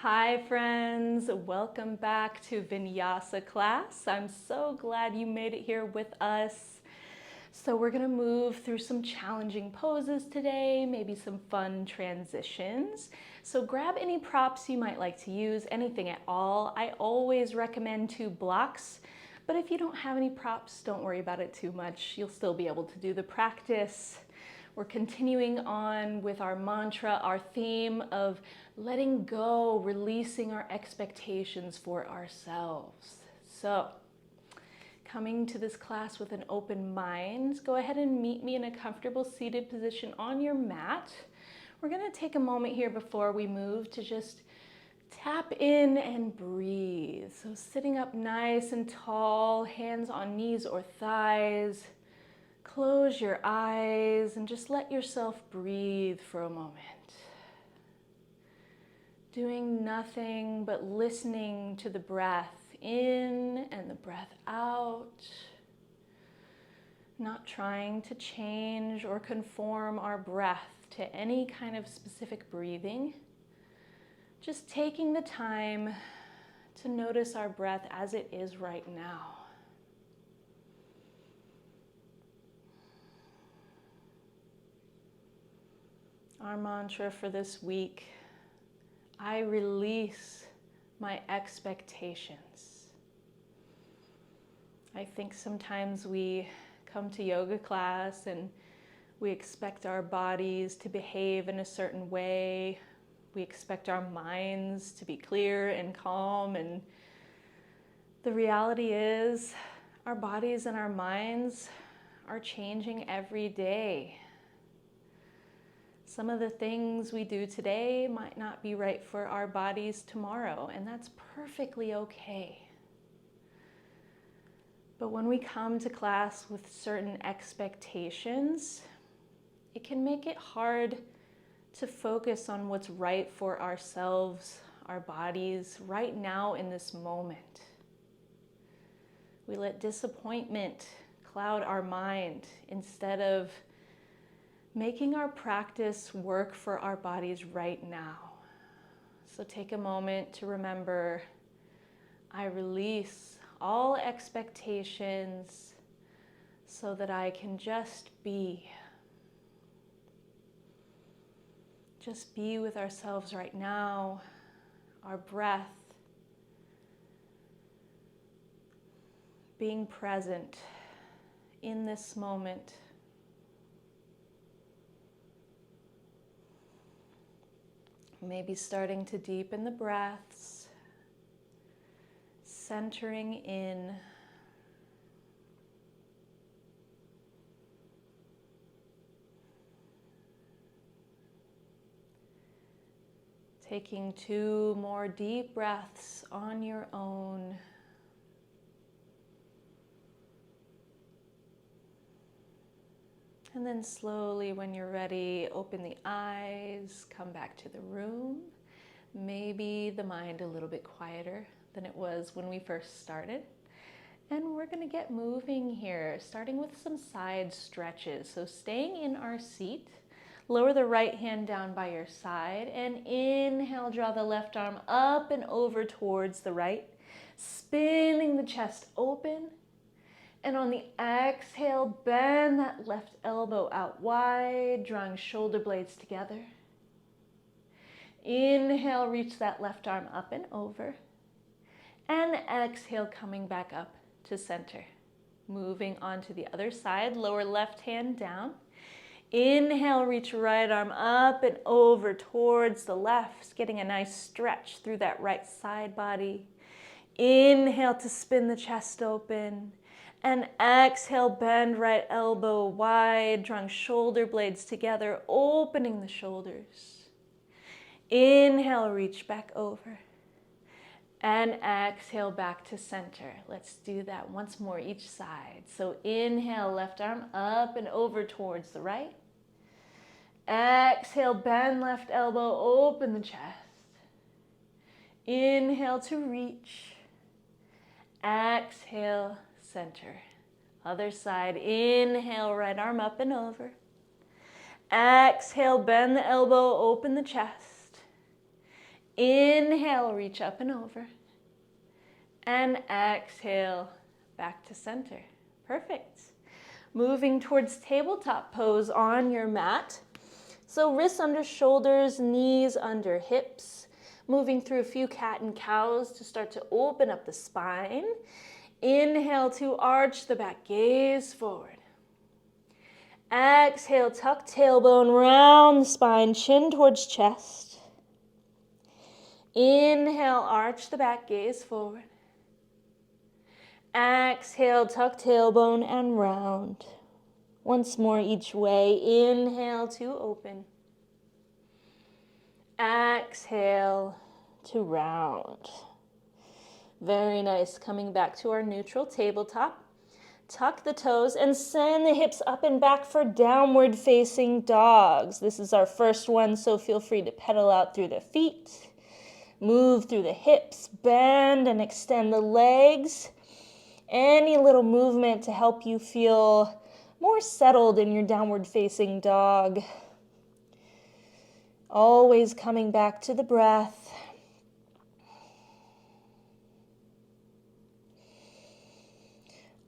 Hi friends, welcome back to Vinyasa class. I'm so glad you made it here with us. So we're gonna move through some challenging poses today, maybe some fun transitions. So grab any props you might like to use, anything at all. I always recommend 2 blocks, but if you don't have any props, don't worry about it too much. You'll still be able to do the practice. We're continuing on with our mantra, our theme of letting go, releasing our expectations for ourselves. So, coming to this class with an open mind, go ahead and meet me in a comfortable seated position on your mat. We're going to take a moment here before we move to just tap in and breathe. So sitting up nice and tall, hands on knees or thighs. Close your eyes and just let yourself breathe for a moment. Doing nothing but listening to the breath in and the breath out. Not trying to change or conform our breath to any kind of specific breathing. Just taking the time to notice our breath as it is right now. Our mantra for this week, I release my expectations. I think sometimes we come to yoga class and we expect our bodies to behave in a certain way. We expect our minds to be clear and calm, and the reality is our bodies and our minds are changing every day. Some of the things we do today might not be right for our bodies tomorrow, and that's perfectly okay. But when we come to class with certain expectations, it can make it hard to focus on what's right for ourselves, our bodies, right now in this moment. We let disappointment cloud our mind instead of making our practice work for our bodies right now. So take a moment to remember, I release all expectations so that I can just be. Just be with ourselves right now, our breath, being present in this moment. Maybe starting to deepen the breaths, centering in. Taking 2 more deep breaths on your own. And then slowly, when you're ready, open the eyes, come back to the room. Maybe the mind a little bit quieter than it was when we first started. And we're going to get moving here, starting with some side stretches. So staying in our seat, lower the right hand down by your side, and inhale, draw the left arm up and over towards the right, spinning the chest open. And on the exhale, bend that left elbow out wide, drawing shoulder blades together. Inhale, reach that left arm up and over. And exhale, coming back up to center. Moving on to the other side, lower left hand down. Inhale, reach right arm up and over towards the left, getting a nice stretch through that right side body. Inhale to spin the chest open. And exhale, bend right elbow wide, drawing shoulder blades together, opening the shoulders. Inhale, reach back over. And exhale, back to center. Let's do that once more each side. So inhale, left arm up and over towards the right. Exhale, bend left elbow, open the chest. Inhale to reach. Exhale, center. Other side, inhale, right arm up and over. Exhale, bend the elbow, open the chest. Inhale, reach up and over. And exhale, back to center. Perfect. Moving towards tabletop pose on your mat. So wrists under shoulders, knees under hips. Moving through a few cat and cows to start to open up the spine. Inhale to arch the back, gaze forward. Exhale, tuck tailbone, round the spine, chin towards chest. Inhale, arch the back, gaze forward. Exhale, tuck tailbone and round. Once more each way. Inhale to open. Exhale to round. Very nice. Coming back to our neutral tabletop. Tuck the toes and send the hips up and back for downward facing dogs. This is our first one, so feel free to pedal out through the feet. Move through the hips, bend and extend the legs. Any little movement to help you feel more settled in your downward facing dog. Always coming back to the breath.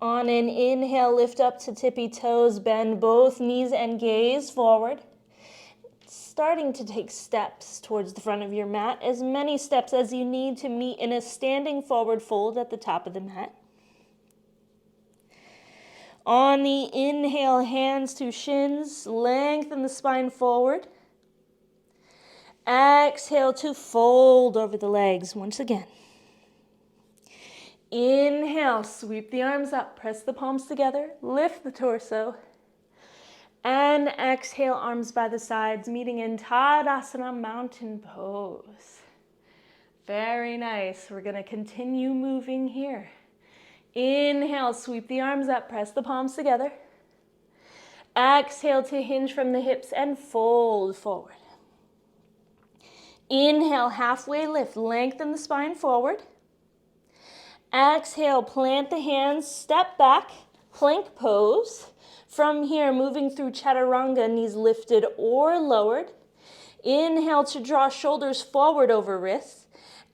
On an inhale, lift up to tippy toes, bend both knees and gaze forward. Starting to take steps towards the front of your mat, as many steps as you need to meet in a standing forward fold at the top of the mat. On the inhale, hands to shins, lengthen the spine forward. Exhale to fold over the legs once again. Inhale, sweep the arms up, press the palms together, lift the torso. And exhale, arms by the sides, meeting in Tadasana, mountain pose. Very nice. We're going to continue moving here. Inhale, sweep the arms up, press the palms together. Exhale to hinge from the hips and fold forward. Inhale, halfway lift, lengthen the spine forward. Exhale, plant the hands, step back, plank pose. From here, moving through chaturanga, knees lifted or lowered. Inhale to draw shoulders forward over wrists.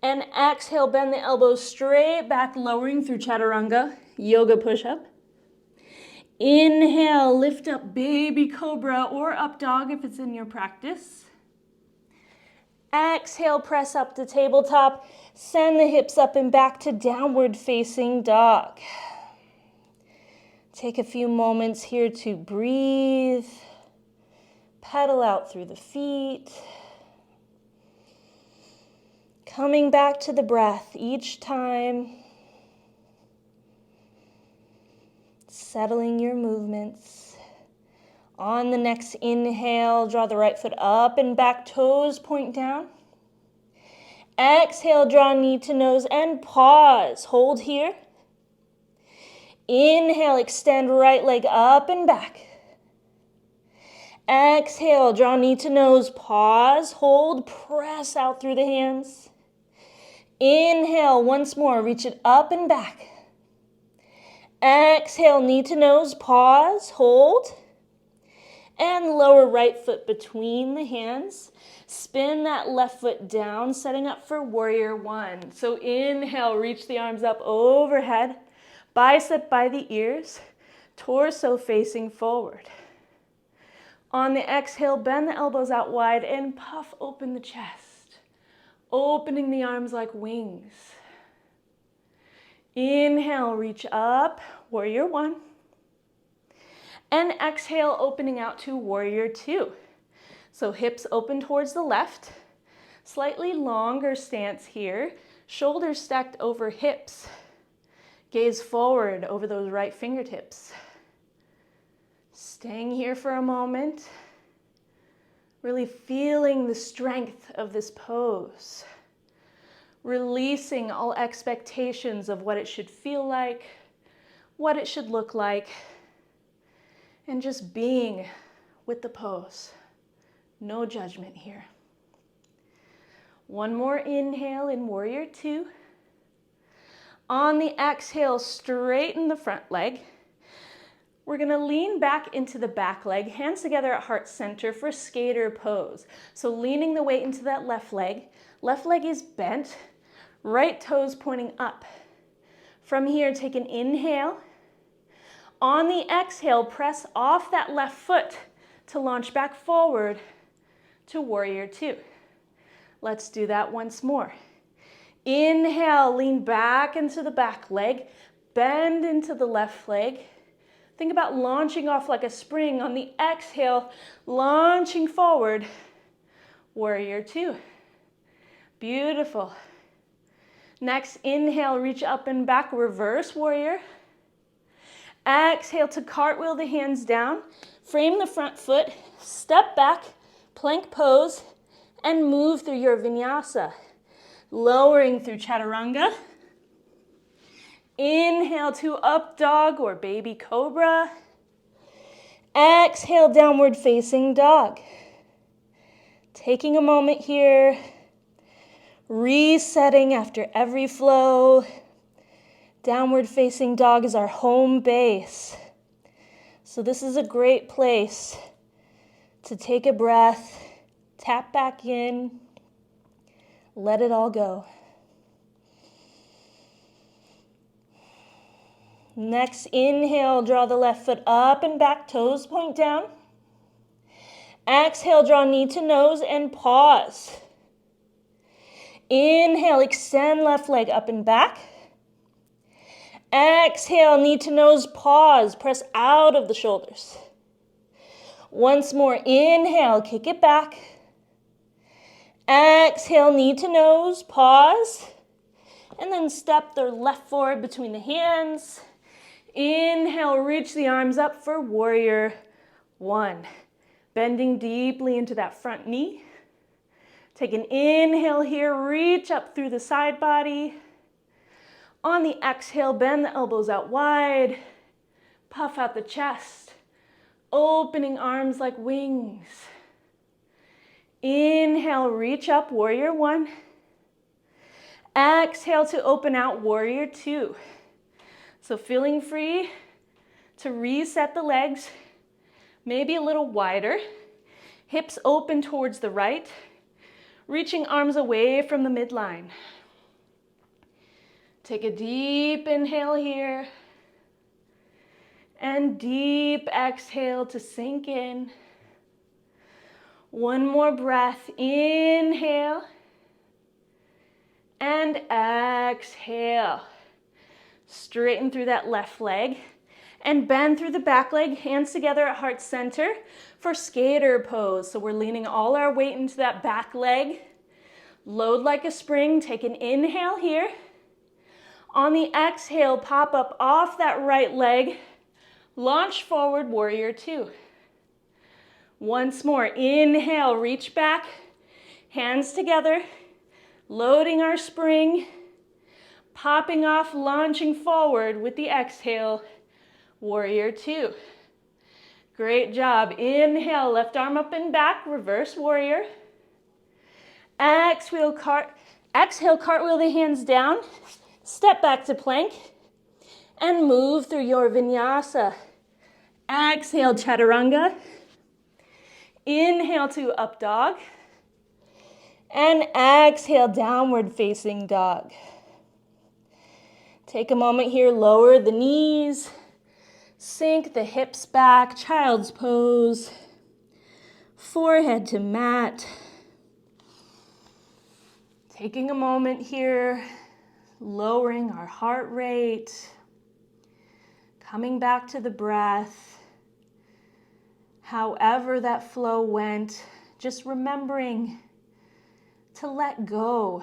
And exhale, bend the elbows straight back, lowering through chaturanga, yoga push-up. Inhale, lift up baby cobra or up dog if it's in your practice. Exhale, press up to tabletop. Send the hips up and back to downward facing dog. Take a few moments here to breathe. Pedal out through the feet. Coming back to the breath each time. Settling your movements. On the next inhale, draw the right foot up and back, toes point down. Exhale, draw knee to nose and pause. Hold here. Inhale, extend right leg up and back. Exhale, draw knee to nose, pause, hold, press out through the hands. Inhale, once more, reach it up and back. Exhale, knee to nose, pause, hold. And lower right foot between the hands. Spin that left foot down, setting up for warrior one. So inhale, reach the arms up overhead, bicep by the ears, torso facing forward. On the exhale, bend the elbows out wide and puff open the chest, opening the arms like wings. Inhale, reach up, warrior one. And exhale, opening out to warrior two. So hips open towards the left, slightly longer stance here, shoulders stacked over hips, gaze forward over those right fingertips. Staying here for a moment, really feeling the strength of this pose, releasing all expectations of what it should feel like, what it should look like, and just being with the pose. No judgment here. One more inhale in warrior two. On the exhale, straighten the front leg. We're gonna lean back into the back leg, hands together at heart center for skater pose. So leaning the weight into that left leg is bent, right toes pointing up. From here, take an inhale. On the exhale, press off that left foot to launch back forward to warrior two. Let's do that once more. Inhale, lean back into the back leg, bend into the left leg. Think about launching off like a spring. On the exhale, launching forward, warrior two. Beautiful. Next, inhale, reach up and back, reverse warrior. Exhale to cartwheel the hands down, frame the front foot, step back, plank pose, and move through your vinyasa. Lowering through chaturanga. Inhale to up dog or baby cobra. Exhale, downward facing dog. Taking a moment here, resetting after every flow. Downward facing dog is our home base. So this is a great place to take a breath, tap back in, let it all go. Next, inhale, draw the left foot up and back, toes point down. Exhale, draw knee to nose and pause. Inhale, extend left leg up and back. Exhale, knee to nose, pause, press out of the shoulders. Once more, inhale, kick it back. Exhale, knee to nose, pause. And then step the left forward between the hands. Inhale, reach the arms up for warrior one. Bending deeply into that front knee. Take an inhale here, reach up through the side body. On the exhale, bend the elbows out wide. Puff out the chest. Opening arms like wings. Inhale, reach up, warrior one. Exhale to open out, warrior two. So feeling free to reset the legs, maybe a little wider. Hips open towards the right, reaching arms away from the midline. Take a deep inhale here, and deep exhale to sink in. One more breath, inhale, and exhale. Straighten through that left leg and bend through the back leg, hands together at heart center for skater pose. So we're leaning all our weight into that back leg. Load like a spring, take an inhale here. On the exhale, pop up off that right leg, launch forward, warrior two. Once more, inhale, reach back, hands together, loading our spring, popping off, launching forward with the exhale, warrior two. Great job. Inhale, left arm up and back, reverse warrior. Exhale, cartwheel the hands down, step back to plank, and move through your vinyasa. Exhale, chaturanga. Inhale to up dog. And exhale, downward facing dog. Take a moment here, lower the knees, sink the hips back, child's pose, forehead to mat. Taking a moment here, lowering our heart rate, coming back to the breath. However that flow went, just remembering to let go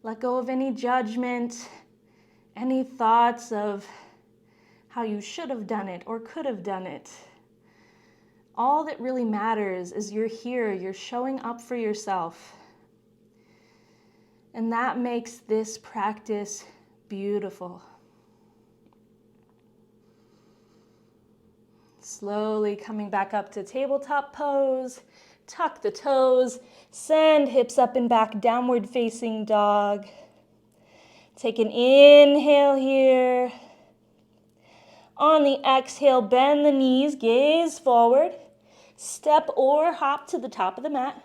of any judgment, any thoughts of how you should have done it or could have done it. All that really matters is you're here, you're showing up for yourself. And that makes this practice beautiful. Slowly coming back up to tabletop pose, tuck the toes, send hips up and back, downward facing dog. Take an inhale here. On the exhale, bend the knees, gaze forward. Step or hop to the top of the mat.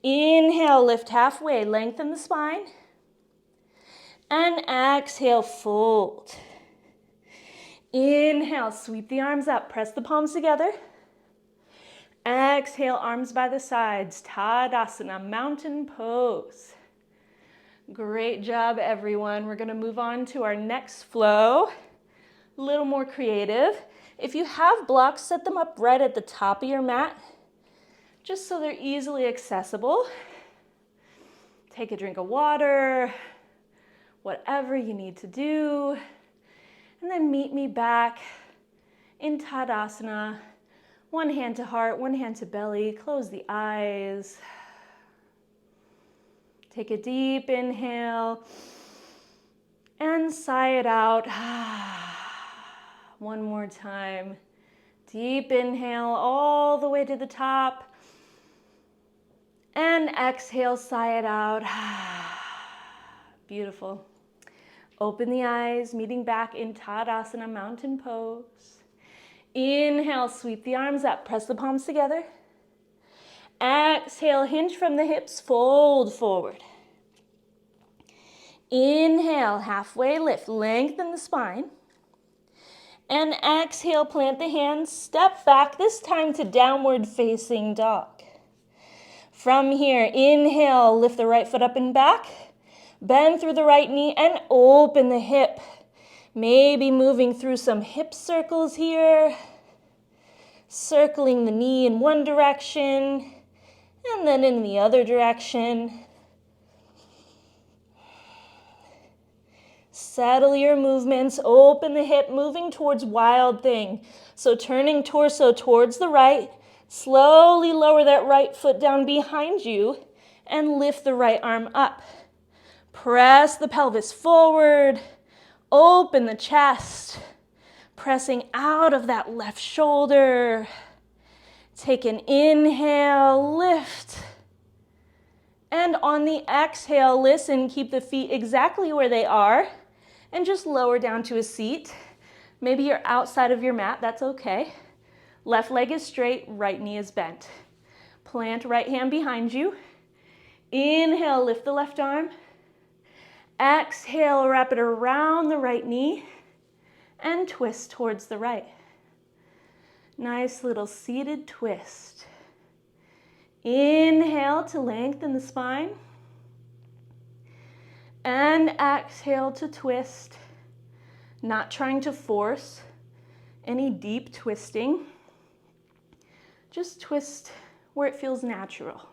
Inhale, lift halfway, lengthen the spine. And exhale, fold. Inhale, sweep the arms up, press the palms together. Exhale, arms by the sides, Tadasana, mountain pose. Great job, everyone. We're gonna move on to our next flow. A little more creative. If you have blocks, set them up right at the top of your mat, just so they're easily accessible. Take a drink of water, whatever you need to do, and then meet me back in Tadasana. One hand to heart, one hand to belly, close the eyes. Take a deep inhale and sigh it out. One more time. Deep inhale all the way to the top. And exhale, sigh it out. Beautiful. Open the eyes, meeting back in Tadasana, mountain pose. Inhale, sweep the arms up, press the palms together. Exhale, hinge from the hips, fold forward. Inhale, halfway lift, lengthen the spine. And exhale, plant the hands, step back, this time to downward facing dog. From here, inhale, lift the right foot up and back. Bend through the right knee and open the hip. Maybe moving through some hip circles here. Circling the knee in one direction and then in the other direction. Settle your movements, open the hip, moving towards wild thing. So turning torso towards the right, slowly lower that right foot down behind you and lift the right arm up. Press the pelvis forward, open the chest, pressing out of that left shoulder. Take an inhale, lift. And on the exhale, listen, keep the feet exactly where they are. And just lower down to a seat. Maybe you're outside of your mat, that's okay. Left leg is straight, right knee is bent. Plant right hand behind you. Inhale, lift the left arm. Exhale, wrap it around the right knee and twist towards the right. Nice little seated twist. Inhale to lengthen the spine. And exhale to twist, not trying to force any deep twisting. Just twist where it feels natural.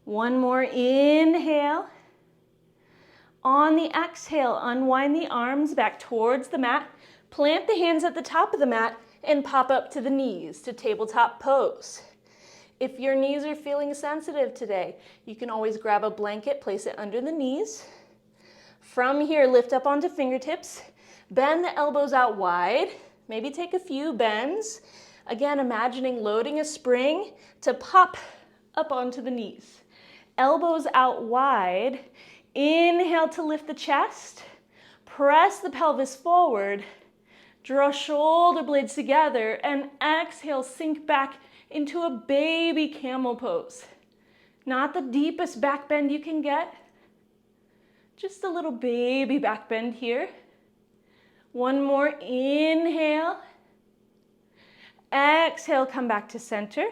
One more inhale. On the exhale, unwind the arms back towards the mat. Plant the hands at the top of the mat and pop up to the knees to tabletop pose. If your knees are feeling sensitive today, you can always grab a blanket, place it under the knees. From here, lift up onto fingertips. Bend the elbows out wide. Maybe take a few bends. Again, imagining loading a spring to pop up onto the knees. Elbows out wide. Inhale to lift the chest. Press the pelvis forward. Draw shoulder blades together and exhale, sink back into a baby camel pose. Not the deepest back bend you can get. Just a little baby back bend here. One more inhale. Exhale, come back to center.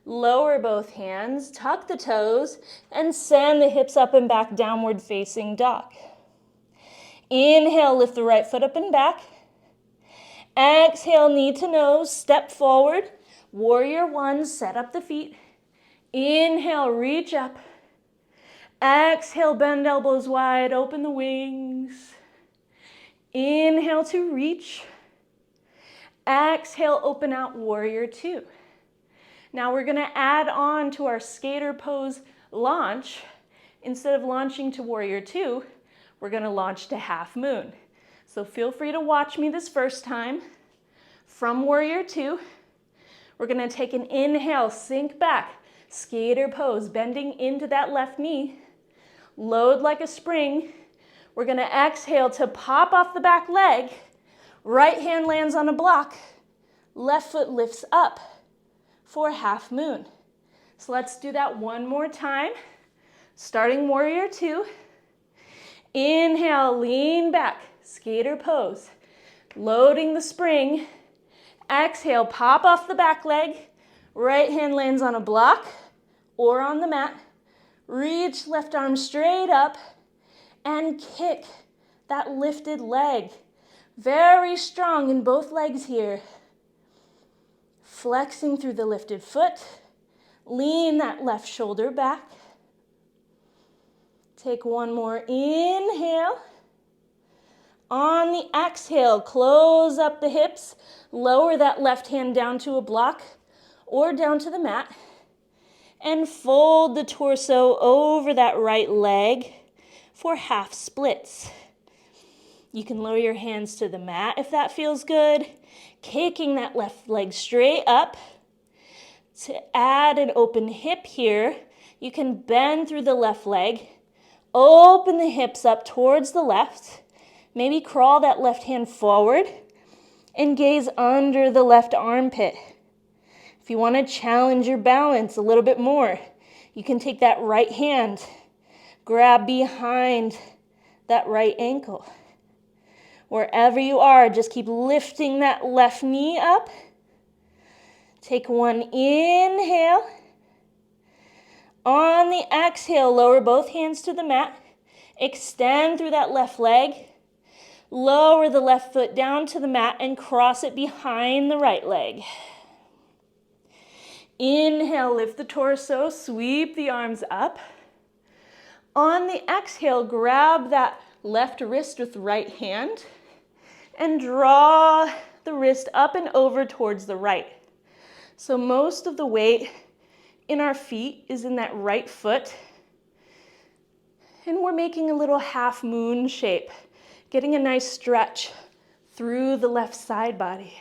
Lower both hands, tuck the toes, and send the hips up and back, downward facing dog. Inhale, lift the right foot up and back. Exhale, knee to nose, step forward. Warrior one, set up the feet. Inhale, reach up. Exhale, bend elbows wide, open the wings. Inhale to reach. Exhale, open out, warrior two. Now we're gonna add on to our skater pose launch. Instead of launching to warrior two, we're gonna launch to half moon. So feel free to watch me this first time. From warrior two, we're gonna take an inhale, sink back, skater pose, bending into that left knee. Load like a spring. We're gonna exhale to pop off the back leg. Right hand lands on a block. Left foot lifts up for half moon. So let's do that one more time. Starting warrior two. Inhale, lean back, skater pose. Loading the spring. Exhale, pop off the back leg. Right hand lands on a block or on the mat. Reach left arm straight up and kick that lifted leg. Very strong in both legs here. Flexing through the lifted foot. Lean that left shoulder back. Take one more inhale. On the exhale, close up the hips. Lower that left hand down to a block or down to the mat. And fold the torso over that right leg for half splits. You can lower your hands to the mat if that feels good. Kicking that left leg straight up. To add an open hip here, you can bend through the left leg. Open the hips up towards the left. Maybe crawl that left hand forward and gaze under the left armpit. If you want to challenge your balance a little bit more, you can take that right hand, grab behind that right ankle. Wherever you are, just keep lifting that left knee up. Take one inhale. On the exhale, lower both hands to the mat. Extend through that left leg. Lower the left foot down to the mat and cross it behind the right leg. Inhale, lift the torso, sweep the arms up. On the exhale, grab that left wrist with right hand and draw the wrist up and over towards the right. So most of the weight in our feet is in that right foot. And we're making a little half moon shape, getting a nice stretch through the left side body.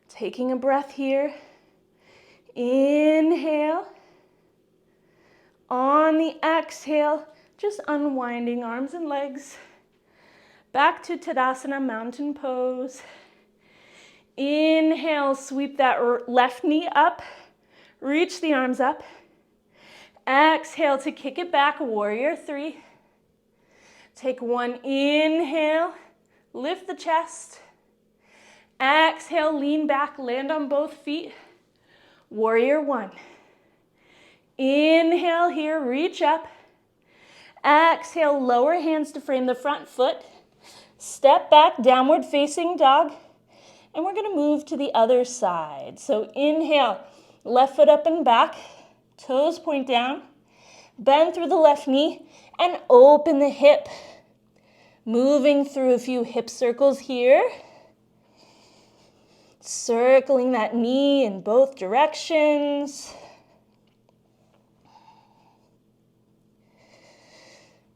Taking a breath here. Inhale. On the exhale, just unwinding arms and legs. Back to Tadasana, mountain pose. Inhale, sweep that left knee up. Reach the arms up. Exhale to kick it back, warrior three. Take one inhale, lift the chest. Exhale, lean back, land on both feet. Warrior one. Inhale here, reach up. Exhale, lower hands to frame the front foot. Step back, downward facing dog. And we're gonna move to the other side. So inhale, left foot up and back, toes point down. Bend through the left knee and open the hip. Moving through a few hip circles here. Circling that knee in both directions.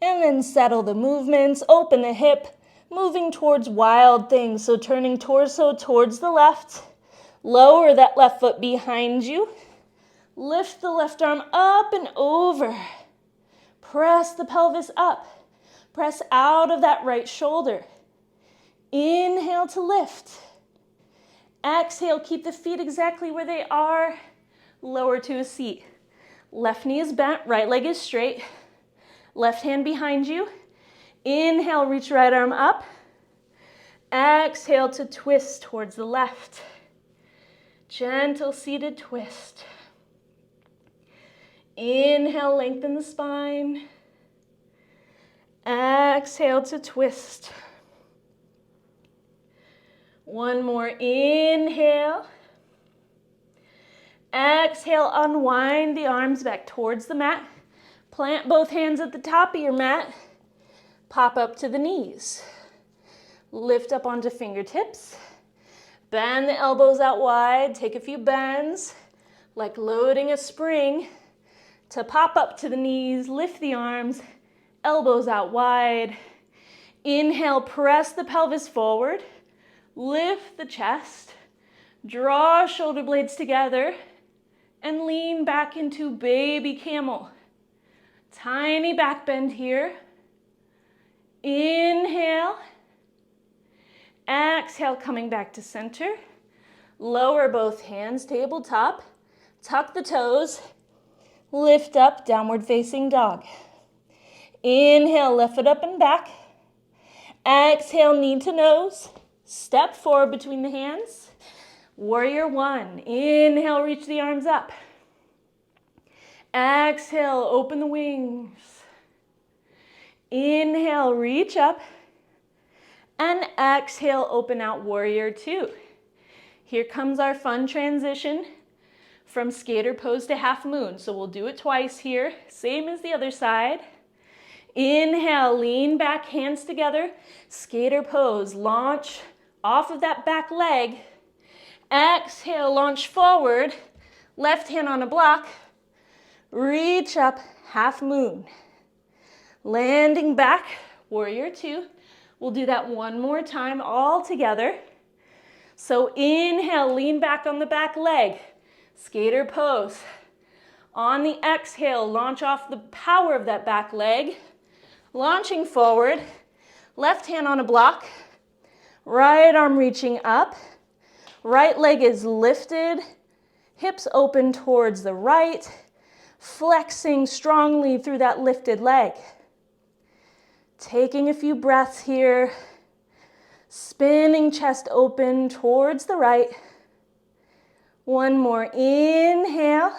And then settle the movements, open the hip, moving towards wild things. So turning torso towards the left, lower that left foot behind you. Lift the left arm up and over. Press the pelvis up. Press out of that right shoulder. Inhale to lift. Exhale, keep the feet exactly where they are. Lower to a seat. Left knee is bent, right leg is straight. Left hand behind you. Inhale, reach right arm up. Exhale to twist towards the left. Gentle seated twist. Inhale, lengthen the spine. Exhale to twist. One more inhale. Exhale, unwind the arms back towards the mat. Plant both hands at the top of your mat. Pop up to the knees. Lift up onto fingertips. Bend the elbows out wide. Take a few bends, like loading a spring, to pop up to the knees. Lift the arms, elbows out wide. Inhale, press the pelvis forward. Lift the chest. Draw shoulder blades together and lean back into baby camel. Tiny back bend here. Inhale. Exhale, coming back to center. Lower both hands, tabletop. Tuck the toes. Lift up, downward facing dog. Inhale, lift it up and back. Exhale, knee to nose. Step forward between the hands. Warrior one. Inhale, reach the arms up. Exhale, open the wings. Inhale, reach up. And exhale, open out, warrior two. Here comes our fun transition from skater pose to half moon. So we'll do it twice here, same as the other side. Inhale, lean back, hands together, skater pose, launch off of that back leg. Exhale, launch forward, left hand on a block, reach up, half moon. Landing back, warrior two. We'll do that one more time all together. So inhale, lean back on the back leg, skater pose. On the exhale, launch off the power of that back leg, launching forward, left hand on a block, right arm reaching up, right leg is lifted, hips open towards the right, flexing strongly through that lifted leg. Taking a few breaths here, spinning chest open towards the right. One more, inhale.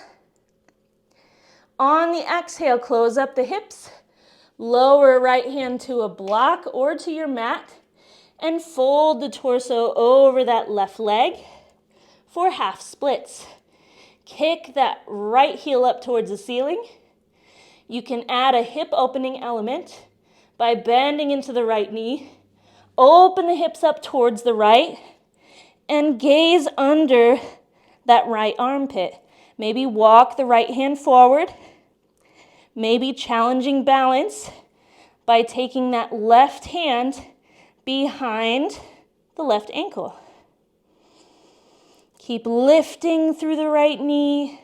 On the exhale, close up the hips, lower right hand to a block or to your mat, and fold the torso over that left leg for half splits. Kick that right heel up towards the ceiling. You can add a hip opening element by bending into the right knee, open the hips up towards the right, and gaze under that right armpit. Maybe walk the right hand forward, maybe challenging balance by taking that left hand behind the left ankle. Keep lifting through the right knee,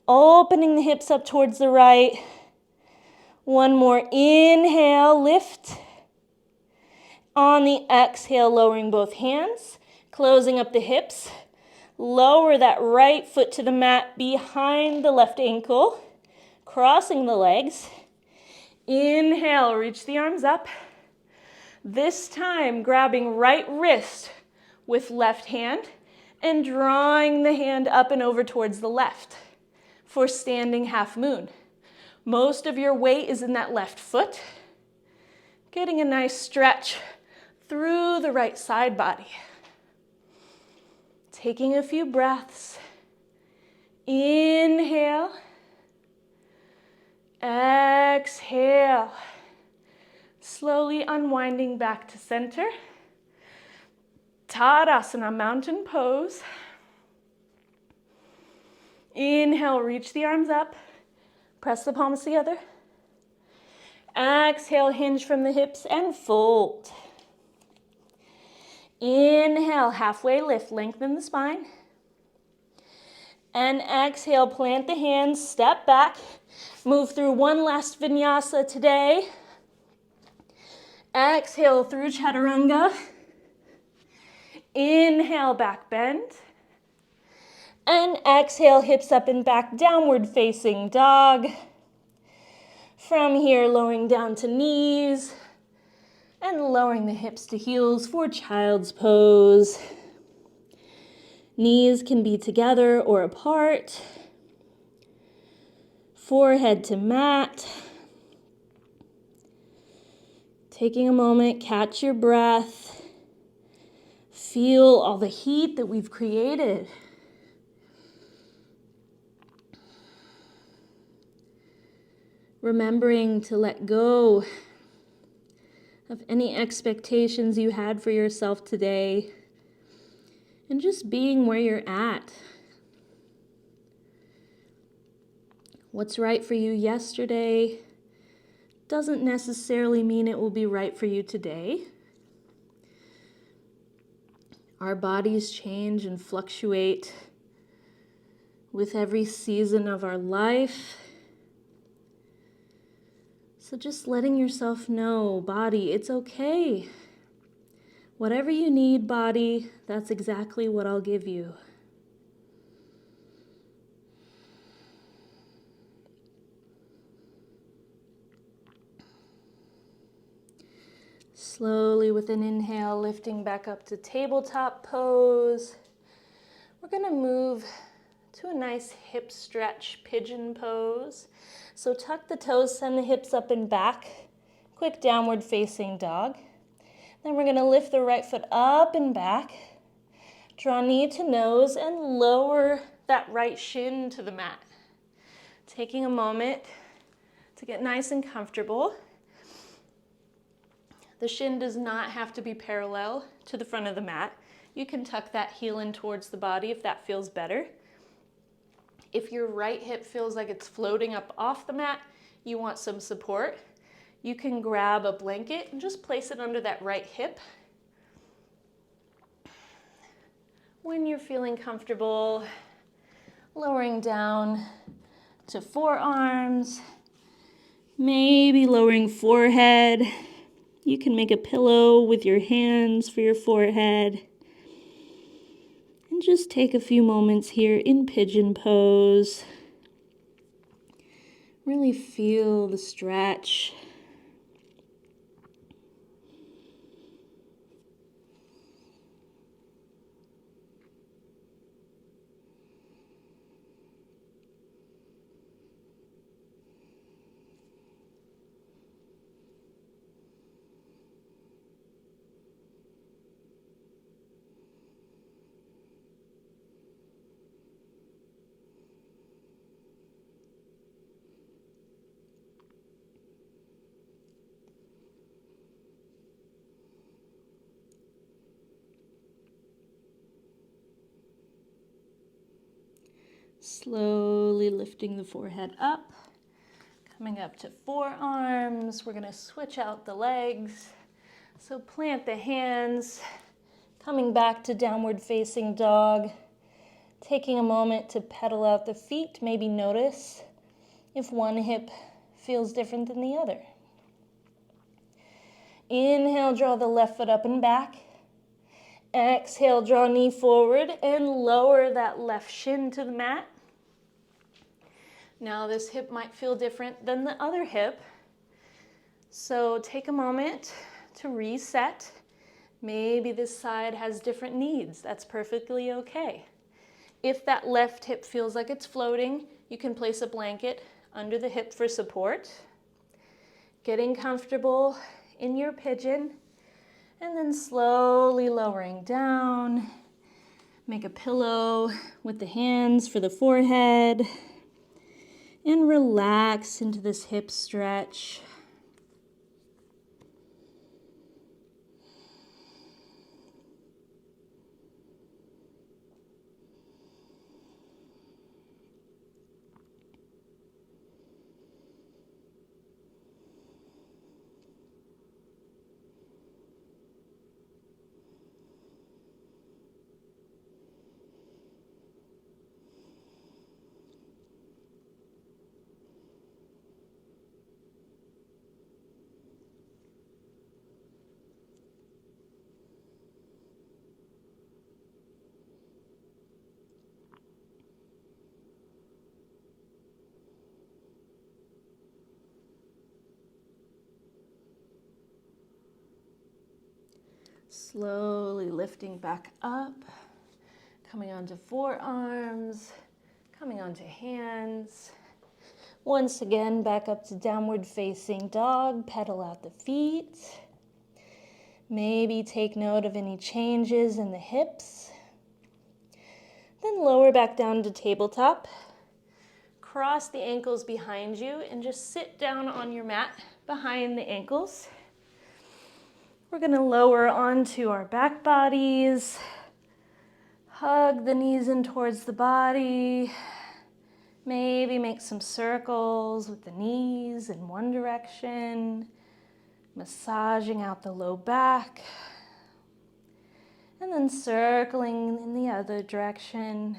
opening the hips up towards the right. One more, inhale, lift. On the exhale, lowering both hands, closing up the hips. Lower that right foot to the mat behind the left ankle, crossing the legs. Inhale, reach the arms up. This time, grabbing right wrist with left hand and drawing the hand up and over towards the left for standing half moon. Most of your weight is in that left foot. Getting a nice stretch through the right side body. Taking a few breaths. Inhale. Exhale. Slowly unwinding back to center. Tadasana, mountain pose. Inhale, reach the arms up. Press the palms together. Exhale, hinge from the hips and fold. Inhale, halfway lift, lengthen the spine. And exhale, plant the hands, step back. Move through one last vinyasa today. Exhale through chaturanga. Inhale, back bend. And exhale, hips up and back, downward facing dog. From here, lowering down to knees and lowering the hips to heels for child's pose. Knees can be together or apart. Forehead to mat. Taking a moment, catch your breath. Feel all the heat that we've created. Remembering to let go of any expectations you had for yourself today and just being where you're at. What's right for you yesterday doesn't necessarily mean it will be right for you today. Our bodies change and fluctuate with every season of our life. So just letting yourself know, body, it's okay. Whatever you need, body, that's exactly what I'll give you. Slowly with an inhale, lifting back up to tabletop pose. We're going to move to a nice hip stretch pigeon pose. So tuck the toes, send the hips up and back. Quick downward facing dog. Then we're going to lift the right foot up and back. Draw knee to nose and lower that right shin to the mat. Taking a moment to get nice and comfortable. The shin does not have to be parallel to the front of the mat. You can tuck that heel in towards the body if that feels better. If your right hip feels like it's floating up off the mat, you want some support, you can grab a blanket and just place it under that right hip. When you're feeling comfortable, lowering down to forearms, maybe lowering forehead. You can make a pillow with your hands for your forehead. And just take a few moments here in pigeon pose. Really feel the stretch. Slowly lifting the forehead up, coming up to forearms. We're going to switch out the legs. So plant the hands, coming back to downward facing dog. Taking a moment to pedal out the feet. Maybe notice if one hip feels different than the other. Inhale, draw the left foot up and back. Exhale, draw knee forward and lower that left shin to the mat. Now this hip might feel different than the other hip. So take a moment to reset. Maybe this side has different needs. That's perfectly okay. If that left hip feels like it's floating, you can place a blanket under the hip for support. Getting comfortable in your pigeon, and then slowly lowering down. Make a pillow with the hands for the forehead. And relax into this hip stretch. Slowly lifting back up, coming onto forearms, coming onto hands. Once again, back up to downward facing dog, pedal out the feet. Maybe take note of any changes in the hips. Then lower back down to tabletop. Cross the ankles behind you and just sit down on your mat behind the ankles. We're going to lower onto our back bodies. Hug the knees in towards the body. Maybe make some circles with the knees in one direction. Massaging out the low back. And then circling in the other direction.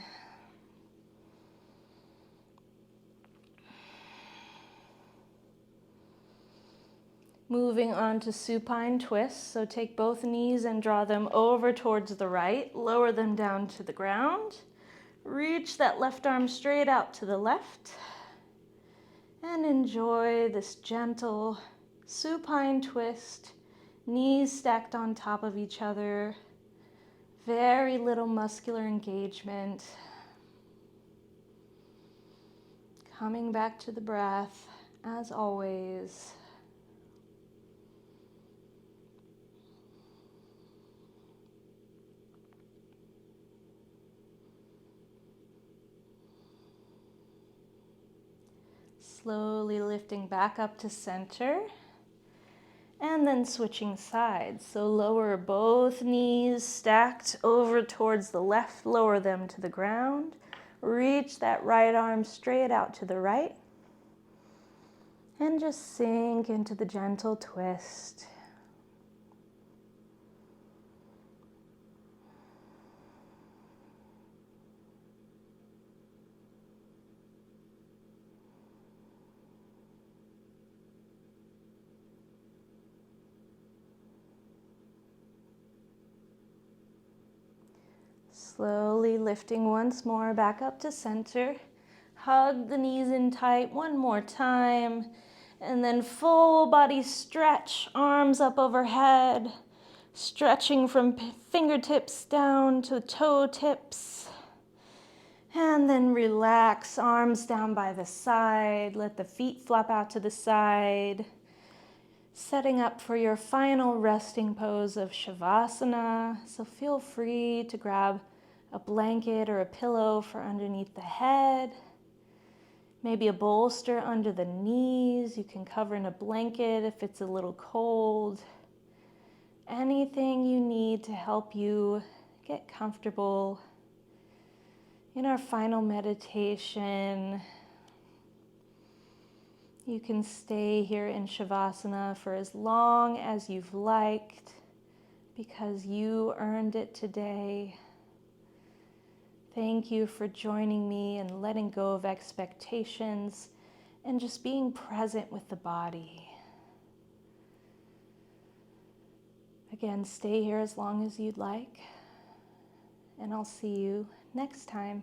Moving on to supine twist. So take both knees and draw them over towards the right. Lower them down to the ground. Reach that left arm straight out to the left. And enjoy this gentle supine twist. Knees stacked on top of each other. Very little muscular engagement. Coming back to the breath, as always. Slowly lifting back up to center. And then switching sides. So lower both knees stacked over towards the left. Lower them to the ground. Reach that right arm straight out to the right. And just sink into the gentle twist. Slowly lifting once more back up to center. Hug the knees in tight one more time. And then full body stretch, arms up overhead. Stretching from fingertips down to toe tips. And then relax, arms down by the side. Let the feet flop out to the side. Setting up for your final resting pose of Shavasana. So feel free to grab a blanket or a pillow for underneath the head. Maybe a bolster under the knees. You can cover in a blanket if it's a little cold. Anything you need to help you get comfortable in our final meditation. You can stay here in Shavasana for as long as you've liked because you earned it today. Thank you for joining me and letting go of expectations and just being present with the body. Again, stay here as long as you'd like, and I'll see you next time.